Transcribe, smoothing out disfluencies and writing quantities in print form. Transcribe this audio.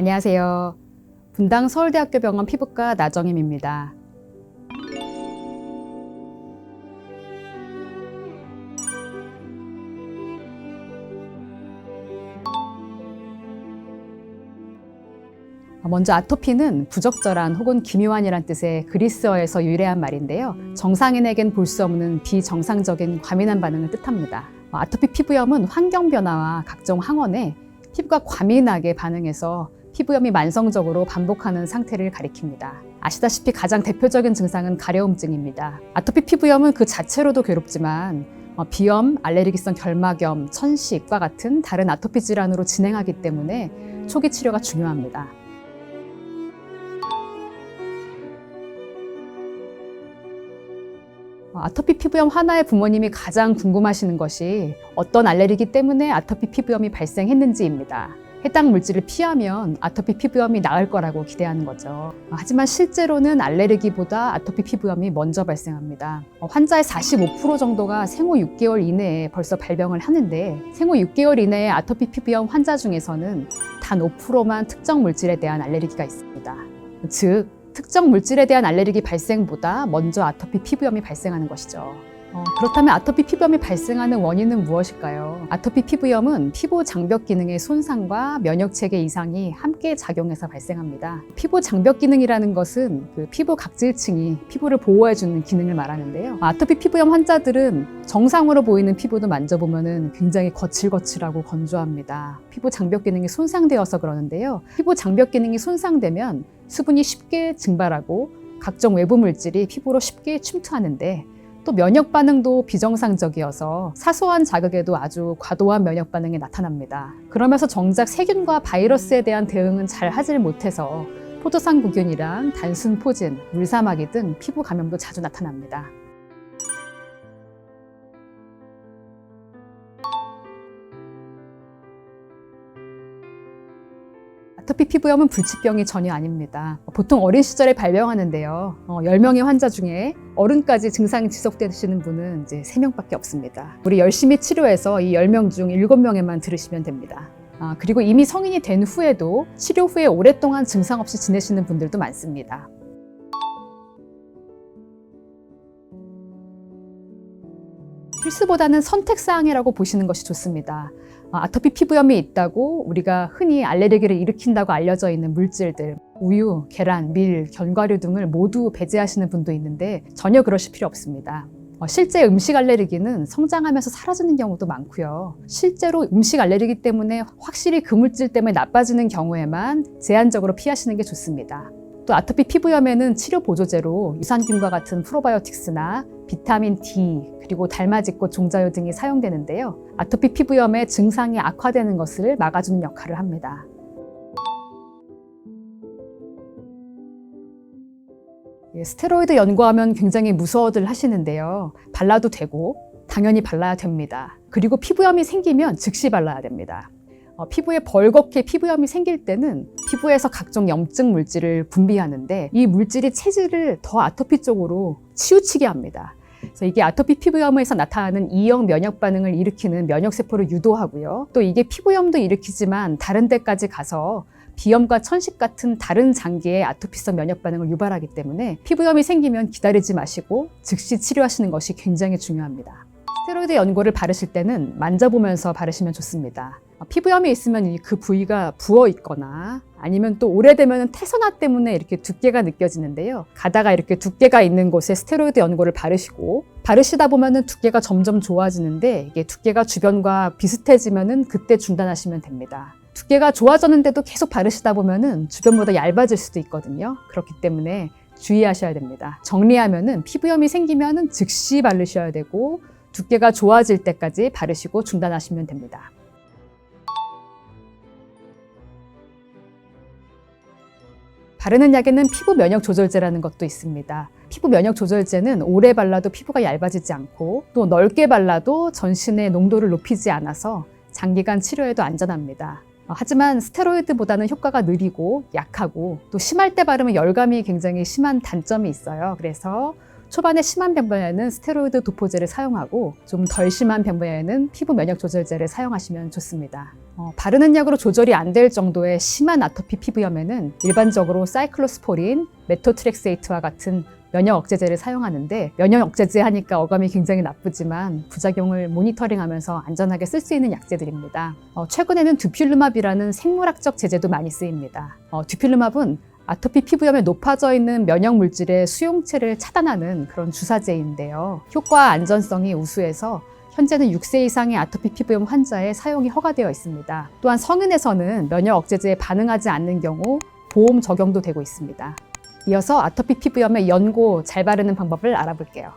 안녕하세요. 분당 서울대학교 병원 피부과 나정임입니다. 먼저 아토피는 부적절한 혹은 기묘한이란 뜻의 그리스어에서 유래한 말인데요. 정상인에겐 볼 수 없는 비정상적인 과민한 반응을 뜻합니다. 아토피 피부염은 환경 변화와 각종 항원에 피부가 과민하게 반응해서 피부염이 만성적으로 반복하는 상태를 가리킵니다. 아시다시피 가장 대표적인 증상은 가려움증입니다. 아토피 피부염은 그 자체로도 괴롭지만 비염, 알레르기성 결막염, 천식과 같은 다른 아토피 질환으로 진행하기 때문에 초기 치료가 중요합니다. 아토피 피부염 하나의 부모님이 가장 궁금하시는 것이 어떤 알레르기 때문에 아토피 피부염이 발생했는지입니다. 해당 물질을 피하면 아토피 피부염이 나을 거라고 기대하는 거죠. 하지만 실제로는 알레르기보다 아토피 피부염이 먼저 발생합니다. 환자의 45% 정도가 생후 6개월 이내에 벌써 발병을 하는데 생후 6개월 이내의 아토피 피부염 환자 중에서는 단 5%만 특정 물질에 대한 알레르기가 있습니다. 즉, 특정 물질에 대한 알레르기 발생보다 먼저 아토피 피부염이 발생하는 것이죠. 그렇다면 아토피 피부염이 발생하는 원인은 무엇일까요? 아토피 피부염은 피부 장벽 기능의 손상과 면역 체계 이상이 함께 작용해서 발생합니다. 피부 장벽 기능이라는 것은 그 피부 각질층이 피부를 보호해주는 기능을 말하는데요. 아토피 피부염 환자들은 정상으로 보이는 피부도 만져보면 굉장히 거칠거칠하고 건조합니다. 피부 장벽 기능이 손상되어서 그러는데요. 피부 장벽 기능이 손상되면 수분이 쉽게 증발하고 각종 외부 물질이 피부로 쉽게 침투하는데 또 면역 반응도 비정상적이어서 사소한 자극에도 아주 과도한 면역 반응이 나타납니다. 그러면서 정작 세균과 바이러스에 대한 대응은 잘 하질 못해서 포도상구균이랑 단순 포진, 물사마귀 등 피부 감염도 자주 나타납니다. 아토피 피부염은 불치병이 전혀 아닙니다. 보통 어린 시절에 발병하는데요. 10명의 환자 중에 어른까지 증상이 지속되시는 분은 이제 3명밖에 없습니다. 우리 열심히 치료해서 이 10명 중 7명에만 들으시면 됩니다. 그리고 이미 성인이 된 후에도 치료 후에 오랫동안 증상 없이 지내시는 분들도 많습니다. 필수보다는 선택사항이라고 보시는 것이 좋습니다. 아토피 피부염이 있다고 우리가 흔히 알레르기를 일으킨다고 알려져 있는 물질들, 우유, 계란, 밀, 견과류 등을 모두 배제하시는 분도 있는데 전혀 그러실 필요 없습니다. 실제 음식 알레르기는 성장하면서 사라지는 경우도 많고요. 실제로 음식 알레르기 때문에 확실히 그 물질 때문에 나빠지는 경우에만 제한적으로 피하시는 게 좋습니다. 또 아토피 피부염에는 치료 보조제로 유산균과 같은 프로바이오틱스나 비타민 D, 그리고 달맞이꽃 종자유 등이 사용되는데요. 아토피 피부염의 증상이 악화되는 것을 막아주는 역할을 합니다. 스테로이드 연구하면 굉장히 무서워들 하시는데요. 발라도 되고 당연히 발라야 됩니다. 그리고 피부염이 생기면 즉시 발라야 됩니다. 피부에 벌겋게 피부염이 생길 때는 피부에서 각종 염증 물질을 분비하는데 이 물질이 체질을 더 아토피 쪽으로 치우치게 합니다. 그래서 이게 아토피 피부염에서 나타나는 E형 면역 반응을 일으키는 면역세포를 유도하고요. 또 이게 피부염도 일으키지만 다른 데까지 가서 비염과 천식 같은 다른 장기의 아토피성 면역 반응을 유발하기 때문에 피부염이 생기면 기다리지 마시고 즉시 치료하시는 것이 굉장히 중요합니다. 스테로이드 연고를 바르실 때는 만져보면서 바르시면 좋습니다. 피부염이 있으면 그 부위가 부어 있거나 아니면 또 오래되면 태선화 때문에 이렇게 두께가 느껴지는데요. 가다가 이렇게 두께가 있는 곳에 스테로이드 연고를 바르시다 보면은 두께가 점점 좋아지는데 이게 두께가 주변과 비슷해지면은 그때 중단하시면 됩니다. 두께가 좋아졌는데도 계속 바르시다 보면은 주변보다 얇아질 수도 있거든요. 그렇기 때문에 주의하셔야 됩니다. 정리하면은 피부염이 생기면은 즉시 바르셔야 되고 두께가 좋아질 때까지 바르시고 중단하시면 됩니다. 바르는 약에는 피부 면역 조절제라는 것도 있습니다. 피부 면역 조절제는 오래 발라도 피부가 얇아지지 않고 또 넓게 발라도 전신의 농도를 높이지 않아서 장기간 치료에도 안전합니다. 하지만 스테로이드보다는 효과가 느리고 약하고 또 심할 때 바르면 열감이 굉장히 심한 단점이 있어요. 그래서 초반에 심한 병변에는 스테로이드 도포제를 사용하고 좀 덜 심한 병변에는 피부 면역 조절제를 사용하시면 좋습니다. 바르는 약으로 조절이 안 될 정도의 심한 아토피 피부염에는 일반적으로 사이클로스포린, 메토트렉세이트와 같은 면역 억제제를 사용하는데, 면역 억제제 하니까 어감이 굉장히 나쁘지만 부작용을 모니터링하면서 안전하게 쓸 수 있는 약제들입니다. 최근에는 듀필루맙이라는 생물학적 제제도 많이 쓰입니다. 듀필루맙은 아토피 피부염에 높아져 있는 면역 물질의 수용체를 차단하는 그런 주사제인데요. 효과와 안전성이 우수해서 현재는 6세 이상의 아토피 피부염 환자의 사용이 허가되어 있습니다. 또한 성인에서는 면역 억제제에 반응하지 않는 경우 보험 적용도 되고 있습니다. 이어서 아토피 피부염의 연고 잘 바르는 방법을 알아볼게요.